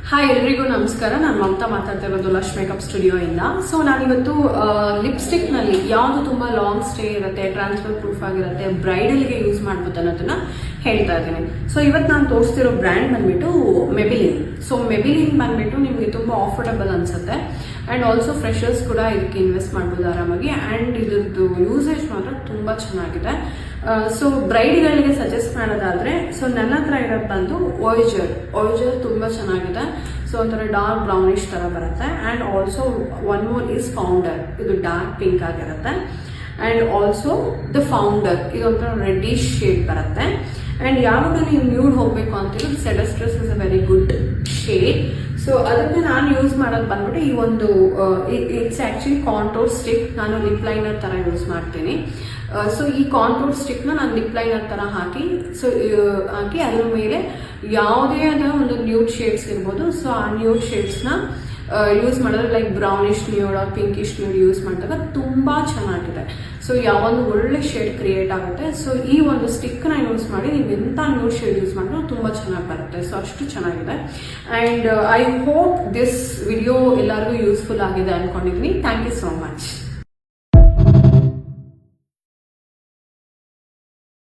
Hi ಎಲ್ರಿಗೂ ನಮಸ್ಕಾರ. ನಾನು ಮಮತಾ ಮಾತಾಡ್ತಾ ಇರೋದು ಲಶ್ ಮೇಕಪ್ ಸ್ಟುಡಿಯೋ ಇಂದ. ಸೊ ನಾನಿವತ್ತು ಲಿಪ್ಸ್ಟಿಕ್ ನಲ್ಲಿ ಯಾವುದು ತುಂಬಾ ಲಾಂಗ್ ಸ್ಟೇ ಇರುತ್ತೆ, ಟ್ರಾನ್ಸ್ಫರ್ ಪ್ರೂಫ್ ಆಗಿರುತ್ತೆ, ಬ್ರೈಡಲ್ಗೆ ಯೂಸ್ ಮಾಡ್ಬೋದು ಅನ್ನೋದನ್ನ ಹೇಳ್ತಾ ಇದ್ದೀನಿ. ಸೊ ಇವತ್ತು ನಾನು ತೋರಿಸ್ತಿರೋ ಬ್ರ್ಯಾಂಡ್ ಬಂದ್ಬಿಟ್ಟು ಮೆಬಿಲಿನ್. ಸೊ ಮೆಬಿಲಿನ್ ಬಂದ್ಬಿಟ್ಟು ನಿಮಗೆ ತುಂಬಾ ಆಫರ್ಡಬಲ್ ಅನ್ಸುತ್ತೆ ಅಂಡ್ ಆಲ್ಸೋ ಫ್ರೆಶರ್ಸ್ ಕೂಡ ಇದಕ್ಕೆ ಇನ್ವೆಸ್ಟ್ ಮಾಡ್ಬೋದು ಆರಾಮಾಗಿ. ಅಂಡ್ ಇದ್ರದ್ದು ಯೂಸೇಜ್ ಮಾತ್ರ ತುಂಬಾ ಚೆನ್ನಾಗಿದೆ. ಸೊ ಬ್ರೈಡ್ಗಳಿಗೆ ಸಜೆಸ್ಟ್ ಮಾಡೋದಾದ್ರೆ ಸೊ ನನ್ನ ಹತ್ರ ಇರೋದು ಬಂದು ವಾಯ್ಜರ್ ತುಂಬಾ ಚೆನ್ನಾಗಿದೆ. ಸೊ ಒಂಥರ ಡಾರ್ಕ್ ಬ್ರೌನಿಶ್ ತರ ಬರುತ್ತೆ. And also one more is founder, ಇದು ಡಾರ್ಕ್ ಪಿಂಕ್ ಆಗಿರುತ್ತೆ. ಅಂಡ್ ಆಲ್ಸೋ ದ ಫೌಂಡರ್ ಇದೊಂಥರ ರೆಡ್ಡಿಶ್ ಶೇಡ್ ಬರುತ್ತೆ. ಅಂಡ್ ಯಾವಾಗ ನೀವು ನ್ಯೂಡ್ ಹೋಗ್ಬೇಕು ಅಂತಿದ್ರು seductress is a very good shade. So ಅದಕ್ಕೆ ನಾನು ಯೂಸ್ ಮಾಡೋದು ಬಂದ್ಬಿಟ್ಟು ಈ ಒಂದು ಇಟ್ಸ್ ಆಕ್ಚುಲಿ ಕಾಂಟೋರ್ ಸ್ಟಿಕ್. ನಾನು ಲಿಪ್ ಲೈನರ್ ತರ ಯೂಸ್ ಮಾಡ್ತೀನಿ. ಸೊ ಈ ಕಾಂಟೋರ್ ಸ್ಟಿಕ್ ನಾನು ಲಿಪ್ ಲೈನರ್ ತರ ಹಾಕಿ ಅದ್ರ ಮೇಲೆ ಯಾವುದೇ ಆದ ಒಂದು ನ್ಯೂಡ್ ಶೇಡ್ಸ್ ಇರ್ಬೋದು. ಸೊ ಆ ನ್ಯೂಡ್ ಶೇಡ್ಸ್ ನ ಯೂಸ್ ಮಾಡಿದ್ರೆ like brownish nude pinkish nude use ಮಾಡಿದಾಗ ತುಂಬಾ ಚೆನ್ನಾಗಿದೆ. ಸೊ ಯಾವೊಂದು ಒಳ್ಳೆ ಶೇಡ್ ಕ್ರಿಯೇಟ್ ಆಗುತ್ತೆ. ಸೊ ಈ ಒಂದು ಸ್ಟಿಕ್ ನ ಯೂಸ್ ಮಾಡಿ ನೀವು ಎಂತ ನ್ಯೂಡ್ ಶೇಡ್ ಯೂಸ್ ಮಾಡಿದ್ರು ತುಂಬಾ ಚೆನ್ನಾಗಿ ಬರುತ್ತೆ. ಸೊ ಅಷ್ಟು ಚೆನ್ನಾಗಿದೆ. And I hope this video ಎಲ್ಲರಿಗೂ ಯೂಸ್ಫುಲ್ ಆಗಿದೆ ಅನ್ಕೊಂಡಿದ್ದೀನಿ. Thank you so much.